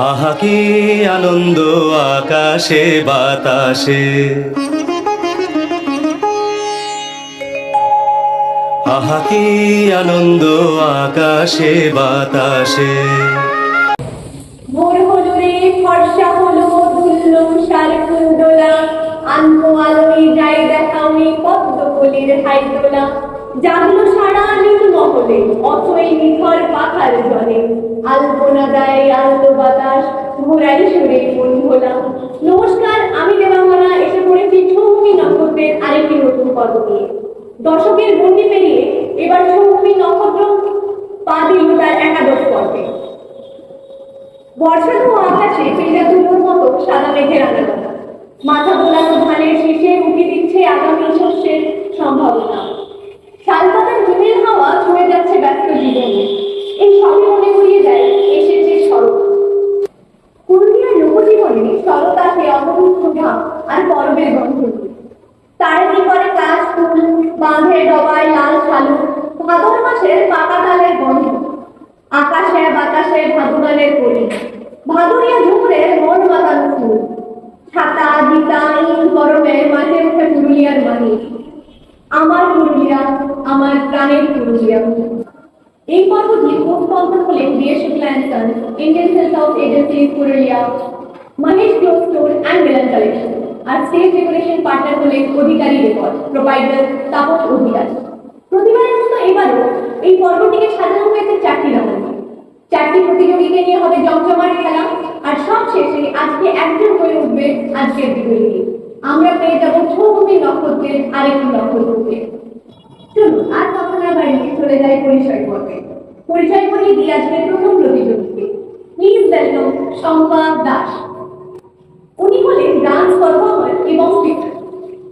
আহা কি আনন্দ আকাশে বাতাসে, আহা কি আনন্দ আকাশে বাতাসে। ভোর হলো রে, ফর্সা হলো, দুললো সার কুণ্ডলা, আনকো আলোয় যাই দেখা ওই পদ্মকলির হাইদোলা। জাগলো সারা নীল মহলে, অথই নিথর পাখার জলে, আলপনা দেয় আলতো বাতাস, ঘোরাই সুরে মন ভোলা। নমস্কার, আমি দেবাঙ্গনা এসে পড়েছি ছৌভূমি নক্ষত্রের আরেকটি নতুন পর্ব নিয়ে। দশকের গণ্ডি পেরিয়ে এবার ছৌভূমি নক্ষত্র পা দিল তার একাদশ পর্বে। বর্ষাধু আকাশে পেঁজা তুলোর মতো সাদা মেঘের আনাগোনা, মাথা দোলানো ধানের শীষে উঠে দিচ্ছে আগামী শস্যের সম্ভাবনা। শালপাতার হিমেল হাওয়া ছুঁয়ে যাচ্ছে ব্যস্ত জীবনে, এই সবই মনে করিয়ে দেয় এসেছে শরৎ। পুরুলিয়ার লোকজীবনে শরৎ আসে অমরুদ সুধা আর পরবের গন্ধ। তারাটি করে কাশ ফুল, বাঁধে ডবায় লাল শালু, ভাদর মাসের পাকা তালের গন্ধ। আকাশে বাতাসে ভাদুগানের কলি, ভাদুরিয়া ঝুমুরের মন মাতানো ফুল। ছাতা গীতা ইন গরমে মাঝে মুখে পুরুলিয়ার বাণী, আমার পুরুলিয়া, আমার প্রাণের পুরুলিয়া। এই পর্বটি পোস্ট হলেন DA Shukla and sons, Indian sale south agency Purulia, Mahesh cloth store and Milan collection. আর স্টেজ ডেকোরেশন পার্টনার হলেন অধিকারী রেকর্ড, প্রোভাইডার তাপস অধিকারী। প্রতিবারের মতো এবারও এই পর্বটিকে সাজানো হয়েছে চারটি রাউন্ড। চারটি প্রতিযোগীকে নিয়ে হবে জমজমাট খেলা, আর সব শেষে আজকে একজন হয়ে উঠবে আজকের বিজয়ী। আমরা পেয়ে যাবো ছৌভূমি নক্ষত্রের আরেকটি নক্ষত্রকে। চলুন আর কথা না বাড়িয়ে চলে যাই পরিচয় পর্বে। পরিচয় করিয়ে দিই আজকের প্রথম প্রতিযোগীকে। Please welcome Shampa Das. উনি হলেন ডান্স পারফর্মার এবং স্পিকার।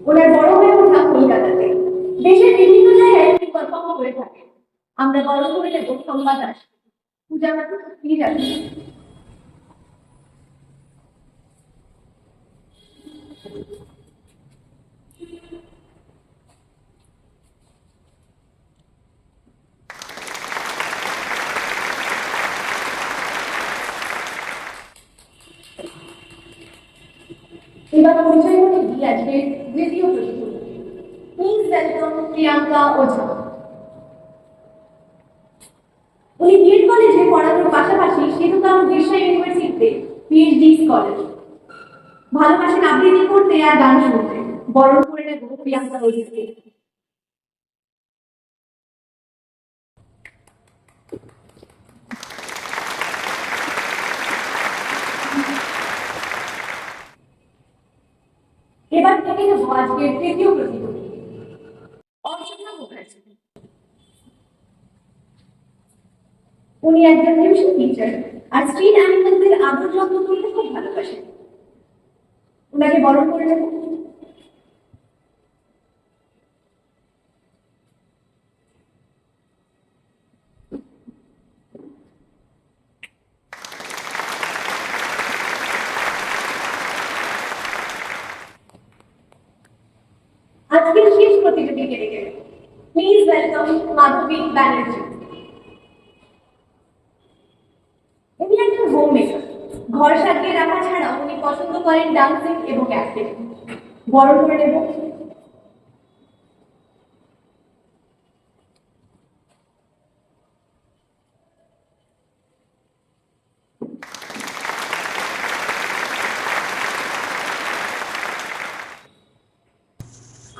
ওনার বড় হয়ে ওঠা কলকাতাতে, দেশের বিভিন্ন জায়গায় তিনি পারফর্ম করে থাকেন। আমরা বড় করে নেব শম্পা দাস। পূজা মাত্র প্লিজ আসুন। এবার পরিচয় করে দিই আজকের দ্বিতীয় প্রতিযোগী। প্লিজ ওয়েলকাম প্রিয়াঙ্কা ওঝা। উনি বিএড কলেজে পড়ানোর পাশাপাশি সিধু কানু বিরসা ইউনিভার্সিটিতে পিএইচডি স্কলার। ভালোবাসেন আবৃত্তি করতে আর গান শুনতে। বরণ করে নেব প্রিয়াঙ্কা ওঝাকে। এবার থেকে নেব আজকের তৃতীয় প্রতিযোগী, অর্চনা মুখার্জি। উনি একজন টিউশন টিচার আর স্ট্রিট অ্যানিমেলদের আদর যত্ন করতে খুব ভালোবাসেন। ওনাকে বরণ করে নেব। আজকের শেষ প্রতিযোগীকে ডেকে নেব। প্লিজ ওয়েলকাম মাধবী ব্যানার্জি। উনি একজন হোম মেকার। ঘর সাজিয়ে রাখা ছাড়াও উনি পছন্দ করেন ডান্সিং এবং অ্যাক্টিং। বরণ করে নেব।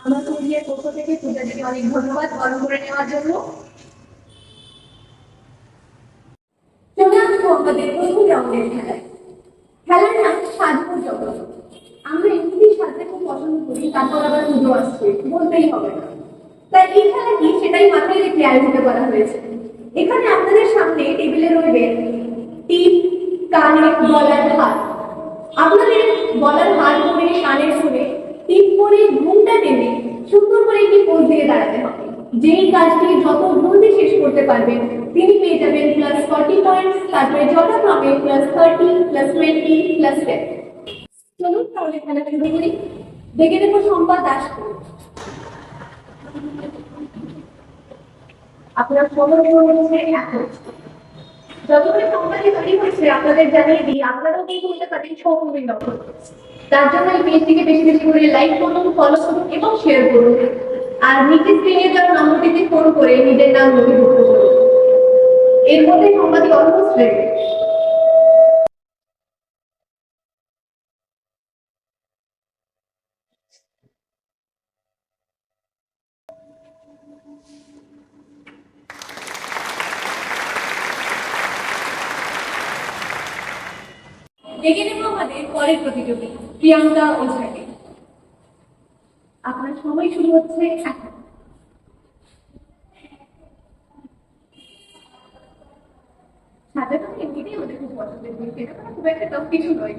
আমার পুরুলিয়ার পক্ষ থেকে পূজাদিকে অনেক ধন্যবাদ বরণ করে নেওয়ার জন্য। চলে আসবো আমাদের প্রথম রাউন্ডের খেলায়। খেলার নাম সাজপুর জগৎ। আমরা এমনিতেই সাজতে খুব পছন্দ করি, তারপর আবার পুজো আসছে, বলতেই হবে না। তাই এই খেলাটি সেটাই মাথায় রেখে আয়োজিত করা হয়েছে। এখানে আপনাদের সামনে টেবিলে রইবে টিপ, কানে গলার হার। আপনাদের গলার হার পরে, কানের পরে, টিপ পরে, ঘুমটা টেনে সুন্দর করে একটি পোজ দিয়ে দাঁড়াতে হবে। যেই কাজটি যত জলদি শেষ করতে পারবেন তিনি পেয়ে যাবেন +40 পয়েন্টস, তারপরে যথাক্রমে +30, +20, +10। চলুন তাহলে খেলাটা শুরু করি। দেখে নেব শম্পা দাসকে। আপনার সময় হচ্ছে এখন। যতগুলি কোম্পানি তৈরি হচ্ছে আপনাদের জানিয়ে দিই, আপনারাও কিন্তু বলতে পারেন সৌরভীর লক্ষ্য। তার জন্য এই পেজটিকে বেশি বেশি করে লাইক করুন, ফলো করুন এবং শেয়ার করুন। আর নিচে স্ক্রিনে দেওয়া নম্বরটিতে ফোন করে নিজের নাম নথিভুক্ত করুন। এর মধ্যে সম্পাদক অলমোস্ট রেডি। ডেকে নেব আমাদের পরের প্রতিযোগী প্রিয়াঙ্কা ওঝাকে। আপনার সময় শুরু হচ্ছে এখন। সাজানো এমনিতেই আমাদের খুব পছন্দের জিনিস, এটা কোনো খুব একটা টফ কিছু নয়।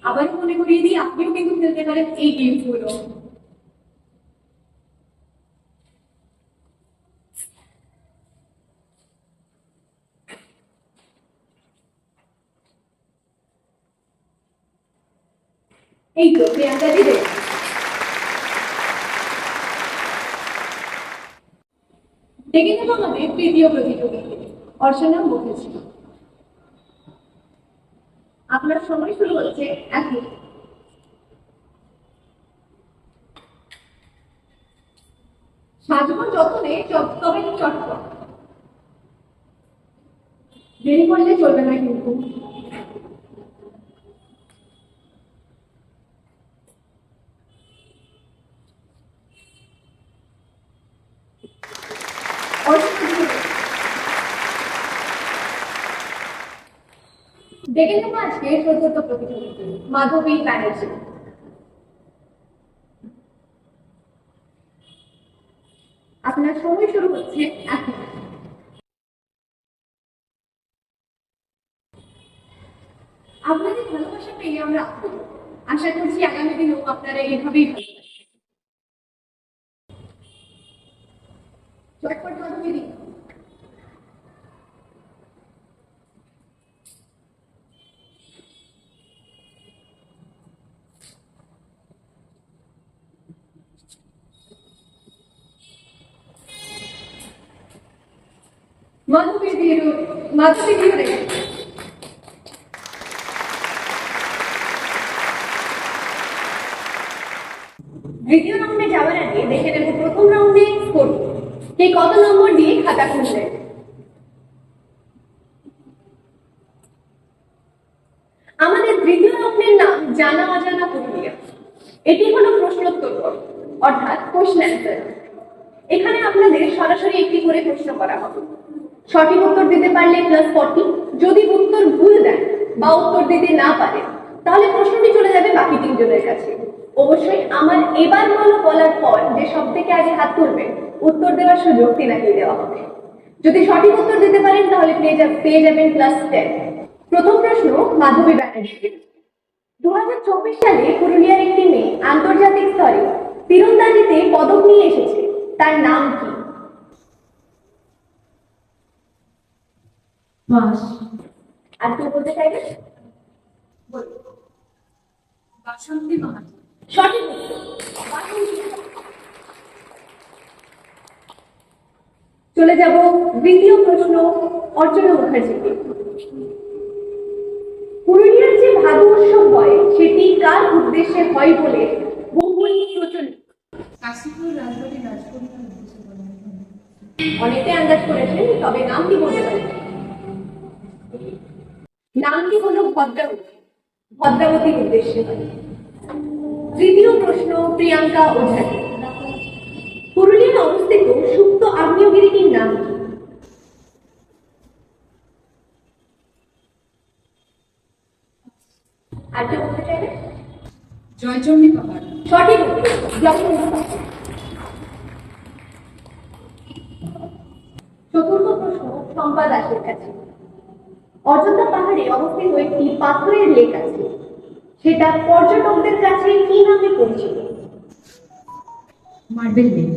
আবার মনে করিয়ে দিই, আপনিও কিন্তু খেলতে পারেন এই গেমগুলো। এই তো প্রিয়াঙ্কা দিদি, ডেকে নেব আমাদের তৃতীয় প্রতিযোগী অর্চনা মুখার্জি। আপনার সময় শুরু হচ্ছে এখন। সাজবো যতনে তবে চটপট, দেরি করলে চলবে না কিন্তু। ডেকে নেব আজকে চতুর্থ প্রতিযোগী মাধবী ব্যানার্জি। আপনার সময় শুরু হচ্ছে এখন। আপনাদের ভালোবাসা পেয়ে আমরা আশা করছি আগামী দিনেও আপনারা এইভাবেই ভালোবাসবেন। চটপট মাধবী দি। মাধবী ধীরে দ্বিতীয় রাউন্ডে যাওয়ার আগে দেখে নেব প্রথম রাউন্ডে স্কোর কে কত নম্বর দিয়ে খাতা খুললেন। আমাদের তৃতীয় রাউন্ডের নাম জানা অজানা পুরুলিয়া। এটি হলো প্রশ্নোত্তর পর্ব, অর্থাৎ কোশ্চেন অ্যান্সার। এখানে আপনাদের সরাসরি একটি করে প্রশ্ন করা হবে। সঠিক উত্তর দিতে পারলে +40, যদি উত্তর ভুল দেন বা উত্তর দিতে না পারেন তাহলে প্রশ্নটি চলে যাবে বাকি তিনজনের কাছে। অবশ্যই আমার এবার বলো বলার পর যে সব থেকে আগে হাত তুলবেন উত্তর দেওয়ার সুযোগ তিনাকেই দেওয়া হবে। যদি সঠিক উত্তর দিতে পারেন তাহলে পেয়ে যাবেন +10। প্রথম প্রশ্ন মাধবী ব্যানার্জি। 2024 সালে পুরুলিয়ার একটি মেয়ে আন্তর্জাতিক স্তরে তীরন্দাজিতে পদক নিয়ে এসেছে, তার নাম কি? মাস। আর কেউ বলতে চাইবে? বাসন্তী মাহাতো। সঠিক উত্তর বাসন্তী মাহাতো। চলে যাব দ্বিতীয় প্রশ্ন অর্চনা মুখার্জিকে। পুরুলিয়ার যে ভাদু উৎসব হয় সেটি কার উদ্দেশ্যে হয় বলে বহুগুলি প্রচলিত? কাশীপুর রাজবাড়ি রাজকন্যার উদ্দেশ্যে বলা হয়। অনেকে আন্দাজ করেছেন, তবে নামটি বলতে পারেন। নামটি হলো ভদ্রাবতী, ভদ্রাবতীর উদ্দেশ্যে হয়। তৃতীয় প্রশ্ন প্রিয়াঙ্কা ওঝাকে। পুরুলিয়ায় অবস্থিত সুপ্ত আগ্নেয়গিরিটির নাম কি? আর কেউ বলতে চাইবে? জয়চন্ডী পাহাড়। সঠিক উত্তর জয়চন্ডী পাহাড়। চতুর্থ প্রশ্ন শম্পা দাসের কাছে। অযোধ্যা পাহাড়ে অবস্থিত একটি পাথরের লেক আছে, সেটা পর্যটকদের কাছে কি নামে পরিচিত? Marble lake.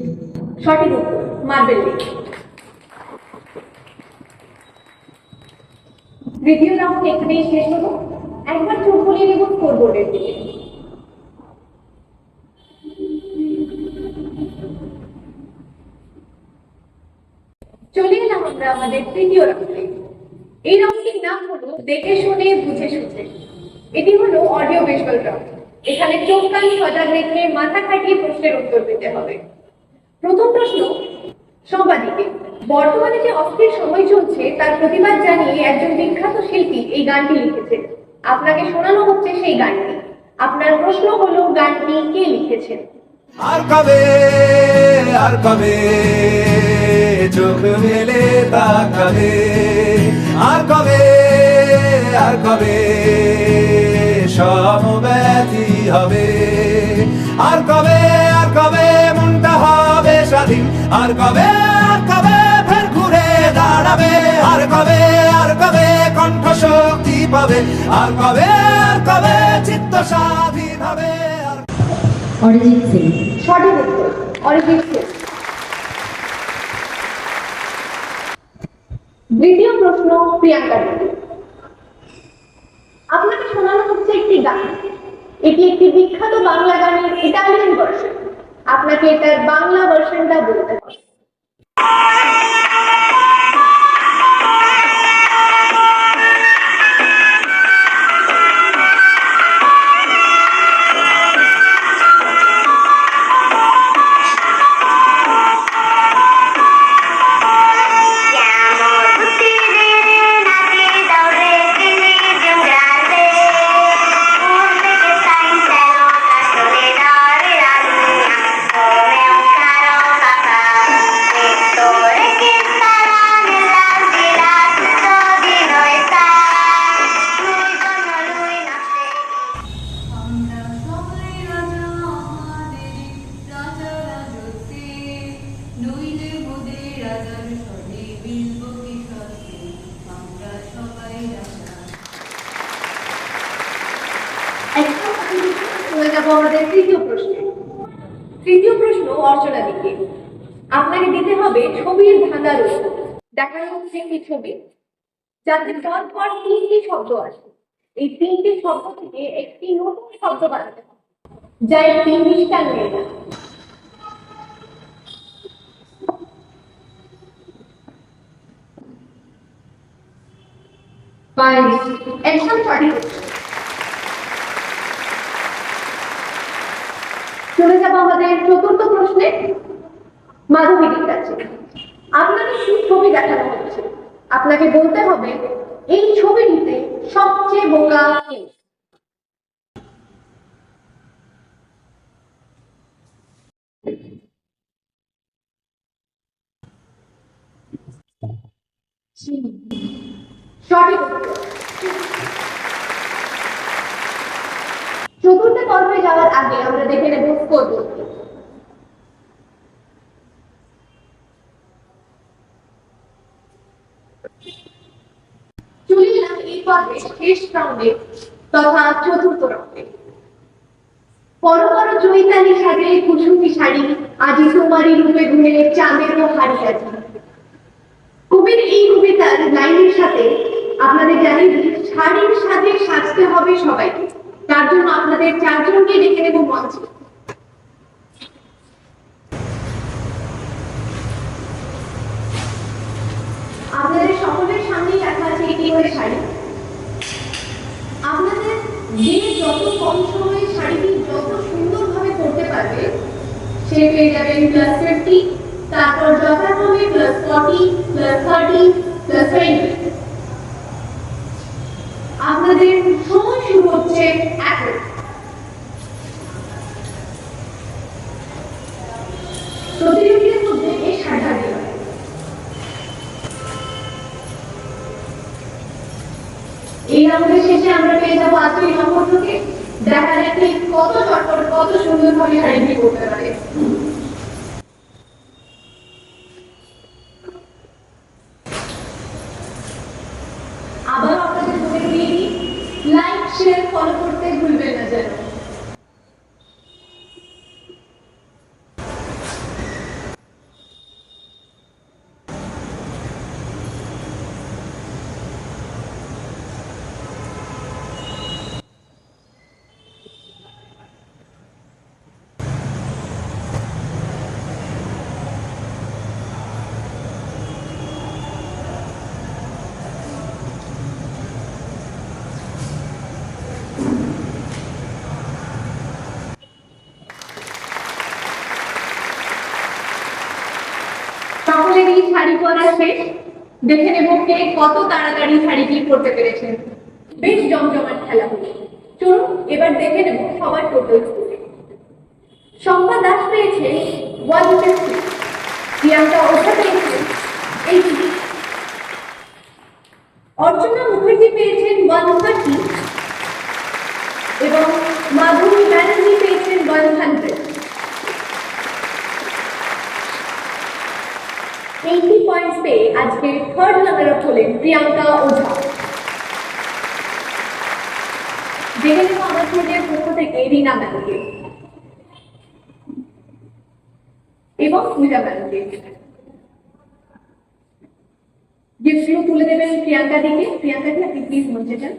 সঠিক উত্তর মার্বেল লেক। তৃতীয় রাউন্ড এখানেই শেষ হলো। একবার চোখ বুলিয়ে নেব স্কোরবোর্ডের দিকে। চলে এলাম আমরা আমাদের তৃতীয় রাউন্ডে। এই রাউন্ডটির নাম হলো দেখে শুনে বুঝে সুঝে। এটি হলো অডিও ভিজুয়াল রাউন্ড। এখানে চোখ কান সজাগ রেখে মাথা খাটিয়ে প্রশ্নের উত্তর দিতে হবে। প্রথম প্রশ্ন সম্পাদিকে। বর্তমানে যে অস্থির সময় চলছে তার প্রতিবাদ জানিয়ে একজন বিখ্যাত শিল্পী এই গানটি লিখেছেন। আপনাকে শোনানো হচ্ছে সেই গানটি। আপনার প্রশ্ন হলো গানটি কে লিখেছেন? আর কবে, আর কবে চোখ মেলে তাকাবে, আর কবে, আর কবে সমব্যথী হবে, আর কবে, আর কবে মনটা হবে স্বাধীন, আর কবে, আর কবে ফের ঘুরে দাঁড়াবে, আর কবে, আর কবে কণ্ঠ শক্তি পাবে, আর কবে, আর কবে চিত্ত স্বাধীন হবে। অরিজিৎ সিং। সঠিক উত্তর অরিজিৎ সিং। দ্বিতীয় প্রশ্ন প্রিয়াঙ্কা দেবী। আপনাকে শোনানো হচ্ছে একটি গান। এটি একটি বিখ্যাত বাংলা গানের ইতালিয়ান ভার্সন। আপনাকে এটার বাংলা ভার্সনটা বলতে হবে। আমরা সবাই রাজা, আমাদের রাজা রাজত্বে, নইলে মোদের রাজার স্বরে মিলব কি সত্যি, আমরা সবাই রাজা। এখন চলে যাবো আমাদের তৃতীয় প্রশ্নে। তৃতীয় প্রশ্ন অর্চনা দিকে। আপনাকে দিতে হবে ছবির ধাঁধার উত্তর। দেখানো হচ্ছে একটি ছবি যাতে পর পর তিনটি শব্দ আসে। এই তিনটি শব্দ থেকে একটি নতুন শব্দ বানাতে হবে যা একটি মিষ্টান মেয়ে। একদম সঠিক উত্তর। চলে যাবো আমাদের চতুর্থ প্রশ্নে মাধবীর কাছে। আপনাকে কি ছবি দেখানো হচ্ছে? আপনাকে বলতে হবে এই ছবিটিতে সবচেয়ে বোকা কে? সঠিক উত্তর। চতুর্থ পর্বে যাওয়ার আগে আমরা দেখে নেব স্কোর বোর্ড। চলে এলাম এই পর্বে শেষ রাউন্ডে তথা চতুর্থ রাউন্ডে। বড় বড় চৈতালি সাজে কুসুমি শাড়ি, আজি তোমারই রূপে ঘুরে চাঁদেরও হাড়ি আজি। কবির এই কবিতার লাইনের সাথে আপনাদের জানিয়ে দিই শাড়ির সাজে সাজতে হবে সবাইকে। তার জন্য আপনাদের চারজনকে ডেকে নেব মঞ্চে। আপনাদের সকলের সামনেই রাখা আছে একটি করে শাড়ি। আপনাদের যে যত কম সময়ে শাড়িটি যত সুন্দরভাবে পরতে পারবে সে পেয়ে যাবেন +50, তারপর যথাক্রমে +40, +30, +20। আপনাদের সময় শুরু হচ্ছে এখন। প্রতিযোগীদের মধ্যে বেশ হাঁটাহাঁটি হয়। এই রাউন্ডের শেষে আমরা পেয়ে যাবো আজকের সম্পর্ককে। দেখা যাচ্ছে কত চটপট কত সুন্দরভাবে শাড়িটি করতে পারে। আবার আপনাদের বলে দিয়ে লাইক শেয়ার ফলো করতে ভুলবেন না যেন। শেষ। দেখে নেব কে কত তাড়াতাড়ি শাড়িটি পরতে পেরেছেন। বেশ জমজমাট খেলা হলো। চলুন এবার দেখে নেব সবার টোটাল স্কোর। শম্পা দাস পেয়েছে 150, প্রিয়াঙ্কা ওঝা পেয়েছেন 80, অর্চনা মুখার্জি পেয়েছেন 130 এবং মাধুরী ব্যানার্জি পেয়েছেন 100। 80 পয়েন্টস পেয়ে আজকে থার্ড রানার আপ হলেন প্রিয়াঙ্কা ওঝা। দেখে নেব আমার ছোটের পক্ষ থেকে রিনা ম্যামকে এবং পূজা ম্যামকে। গিফটগুলো তুলে দেবেন প্রিয়াঙ্কা দিকে। প্রিয়াঙ্কা দি আপনি প্লিজ মঞ্চে যান।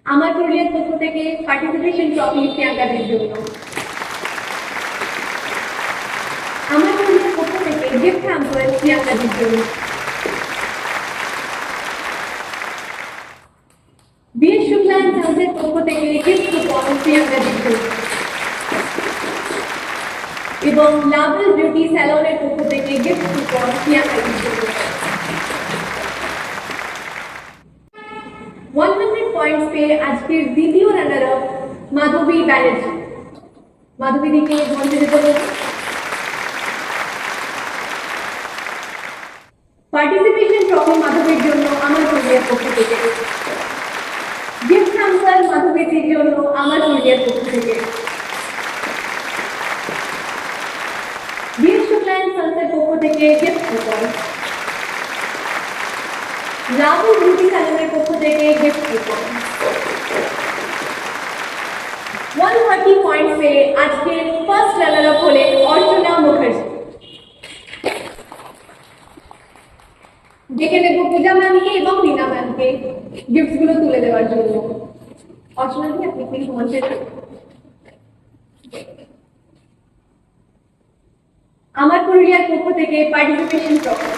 আমার পুরুলিয়ার পক্ষ থেকে পার্টিসিপেশন ট্রফি প্রিয়াঙ্কাদের জন্য। আমার পুরুলিয়ার পক্ষ থেকে গিফট হ্যাম্পার প্রিয়াঙ্কাদের জন্য। বিএস শুক্লা অ্যান্ড সন্সের পক্ষ থেকে গিফট কুপন প্রিয়াঙ্কাদের জন্য এবং লাভল বিউটি স্যালনের পক্ষ থেকে গিফট কুপন প্রিয়াঙ্কাদের জন্য। 100 পয়েন্টস পেয়ে আজকের দ্বিতীয় রানার আপ মাধবী ব্যানার্জি। মাধবী দিকে মঞ্চে যেতে বলুন। পার্টিসিপেশন ট্রফি মাধবীর জন্য আমার পুরুলিয়ার পক্ষ থেকে। গিফট হ্যাম্পার মাধবীর জন্য আমার পুরুলিয়ার পক্ষ থেকে। বিএস শুক্লা অ্যান্ড সন্সের পক্ষ থেকে গিফট কুপন। রাহুল বিউটি স্যালনের পক্ষ থেকে গিফট কুপন। 130 পয়েন্টস পেয়ে আজকে ফার্স্ট রানার আপ হলেন অর্চনা মুখার্জি। ডেকে নেব পূজা ম্যামকে এবং রিনা ম্যামকে গিফট গুলো তুলে দেওয়ার জন্য। অর্চনা দি আপনি প্লিজ মঞ্চে যান। আমার পুরুলিয়ার পক্ষ থেকে পার্টিসিপেশন ট্রফি।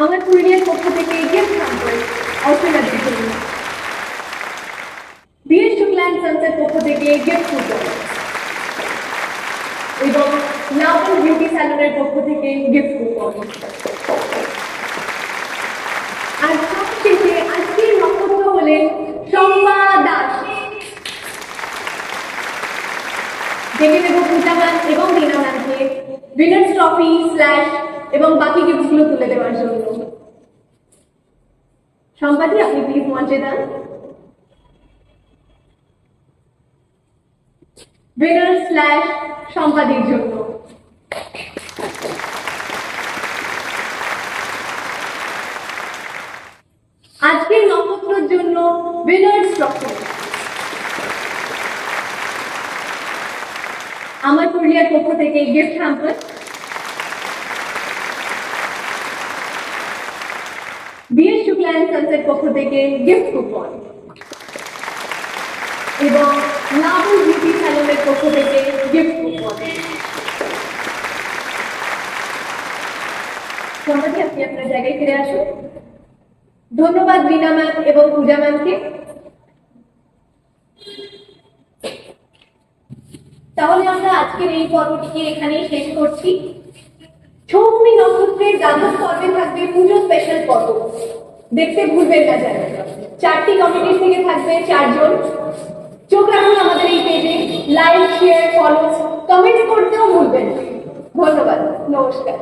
আমার পুরুলিয়ার পক্ষ থেকে গিফট হ্যাম্পার অর্চনাদের জন্য। বিএস শুক্লা অ্যান্ড সন্সের পক্ষ থেকে গিফট কুপন এবং লাভল বিউটি স্যালনের পক্ষ থেকে গিফট কুপন। আর সবশেষে আজকের নক্ষত্র হলেন শম্পা দাস। দেখে নেব পূজা ম্যাম এবং রিনা ম্যামকে উইনার্স ট্রফি স্ল্যাশ এবং বাকি গিফটগুলো তুলে দেওয়ার জন্য। শম্পাদি আপনি প্লিজ মঞ্চে যান। উইনার স্ল্যাশ শম্পাদির জন্য। আজকের নক্ষত্রের জন্য উইনার্স ট্রফি আমার পুরুলিয়ার পক্ষ থেকে gift hamper, BS Shukla and সন্সের পক্ষ থেকে গিফট কুপন এবং লাভল বিউটি স্যালনের পক্ষ থেকে গিফট কুপন। সম্পাদি আপনি আপনার জায়গায় ফিরে আসুন। ধন্যবাদ রিনা ম্যাম এবং পূজা ম্যামকে। তাহলে আমরা আজকের এই পর্বটিকে এখানেই শেষ করছি। ছৌমি নক্ষত্রের দ্বাদশ পর্বে থাকবে পুজো স্পেশাল পর্ব, দেখতে ভুলবেন না যেন। 4টি কমিটির থেকে থাকবে 4 জন। চোখ রাখুন আমাদের এই পেজে, লাইক শেয়ার ফলো কমেন্ট করতেও ভুলবেন না। ধন্যবাদ, নমস্কার।